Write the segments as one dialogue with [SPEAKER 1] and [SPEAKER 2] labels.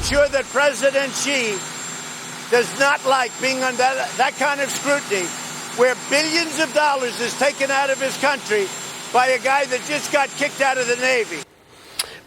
[SPEAKER 1] sure that President Xi does not like being under that kind of scrutiny, where billions of dollars is taken out of his country by a guy that just got kicked out of the Navy.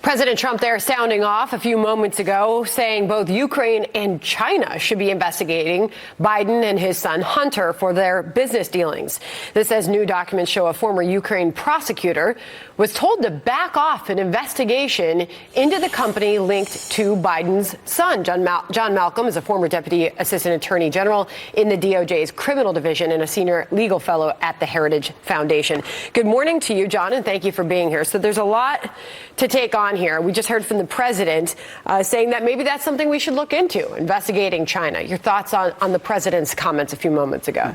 [SPEAKER 2] President Trump there sounding off a few moments ago, saying both Ukraine and China should be investigating Biden and his son Hunter for their business dealings. This as new documents show a former Ukraine prosecutor was told to back off an investigation into the company linked to Biden's son. John Malcolm is a former deputy assistant attorney general in the DOJ's criminal division and a senior legal fellow at the Heritage Foundation. Good morning to you, John, and thank you for being here. So there's a lot to take on here. We just heard from the president saying that maybe that's something we should look into, investigating China. Your thoughts on the president's comments a few moments ago?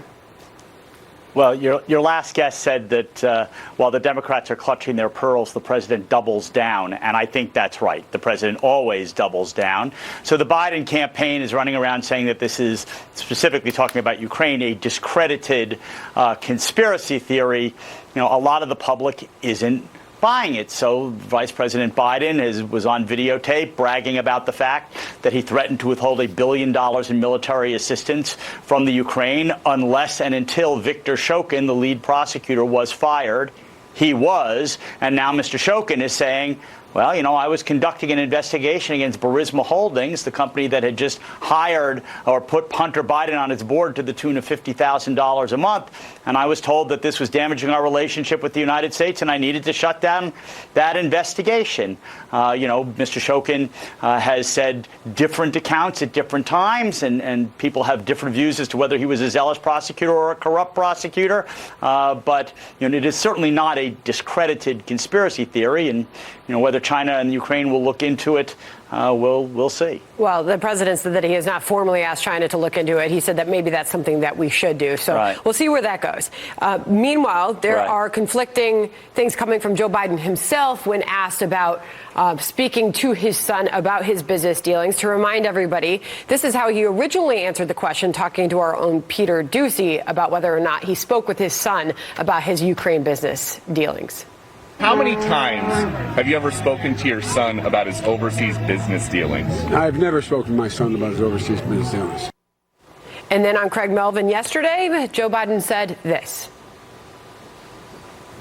[SPEAKER 3] Well, your last guest said that while the Democrats are clutching their pearls, the president doubles down. And I think that's right. The president always doubles down. So the Biden campaign is running around saying that this is, specifically talking about Ukraine, a discredited conspiracy theory. You know, a lot of the public isn't buying it. So Vice President Biden was on videotape bragging about the fact that he threatened to withhold $1 billion in military assistance from the Ukraine unless and until Viktor Shokin, the lead prosecutor, was fired. He was. And now Mr. Shokin is saying, well, you know, I was conducting an investigation against Burisma Holdings, the company that had just hired or put Hunter Biden on its board to the tune of $50,000 a month. And I was told that this was damaging our relationship with the United States, and I needed to shut down that investigation. Mr. Shokin has said different accounts at different times, and people have different views as to whether he was a zealous prosecutor or a corrupt prosecutor. But it is certainly not a discredited conspiracy theory, and whether China and Ukraine will look into it, we'll see.
[SPEAKER 2] Well, the president said that he has not formally asked China to look into it. He said that maybe that's something that we should do. So We'll see where that goes. Meanwhile, there are conflicting things coming from Joe Biden himself when asked about speaking to his son about his business dealings. To remind everybody, this is how he originally answered the question, talking to our own Peter Doocy about whether or not he spoke with his son about his Ukraine business dealings.
[SPEAKER 4] How many times have you ever spoken to your son about his overseas business dealings?
[SPEAKER 5] I've never spoken to my son about his overseas business dealings.
[SPEAKER 2] And then on Craig Melvin yesterday, Joe Biden said this.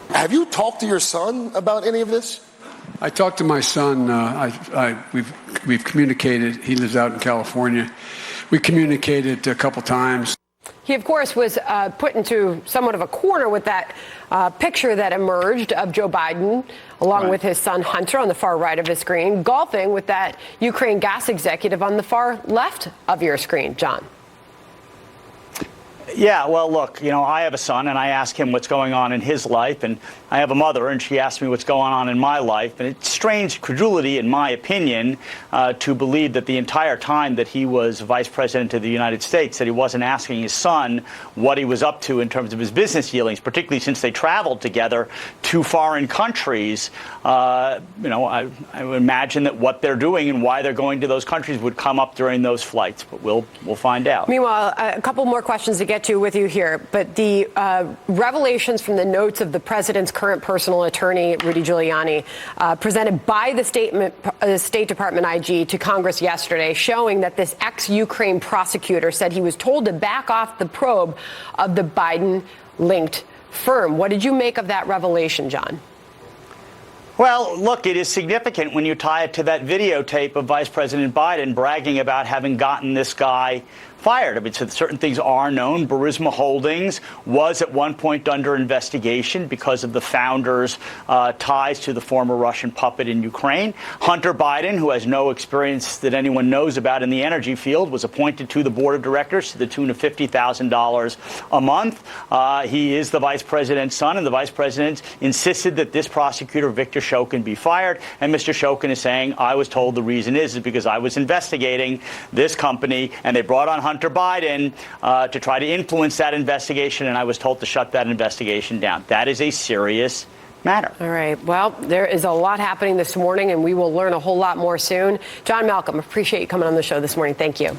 [SPEAKER 6] Have you talked to your son about any of this?
[SPEAKER 5] I talked to my son. We've communicated. He lives out in California. We communicated a couple times.
[SPEAKER 2] He, of course, was put into somewhat of a corner with that picture that emerged of Joe Biden, along with his son Hunter on the far right of his screen, golfing with that Ukraine gas executive on the far left of your screen, John.
[SPEAKER 3] Yeah, well, look, I have a son, and I ask him what's going on in his life, and I have a mother, and she asks me what's going on in my life. And it's strange credulity, in my opinion, to believe that the entire time that he was vice president of the United States, that he wasn't asking his son what he was up to in terms of his business dealings, particularly since they traveled together to foreign countries. I would imagine that what they're doing and why they're going to those countries would come up during those flights, but we'll find out.
[SPEAKER 2] Meanwhile, a couple more questions to get to with you here, but the revelations from the notes of the president's current personal attorney, Rudy Giuliani, presented by the State Department IG to Congress yesterday, showing that this ex-Ukraine prosecutor said he was told to back off the probe of the Biden-linked firm. What did you make of that revelation, John?
[SPEAKER 3] Well, look, it is significant when you tie it to that videotape of Vice President Biden bragging about having gotten this guy fired. I mean, so certain things are known. Burisma Holdings was at one point under investigation because of the founder's ties to the former Russian puppet in Ukraine. Hunter Biden, who has no experience that anyone knows about in the energy field, was appointed to the board of directors to the tune of $50,000 a month. He is the vice president's son, and the vice president insisted that this prosecutor, Viktor Shokin, be fired. And Mr. Shokin is saying, I was told the reason is because I was investigating this company, and they brought on Hunter Biden to try to influence that investigation, and I was told to shut that investigation down. That is a serious matter.
[SPEAKER 2] All right. Well, there is a lot happening this morning, and we will learn a whole lot more soon. John Malcolm, appreciate you coming on the show this morning. Thank you.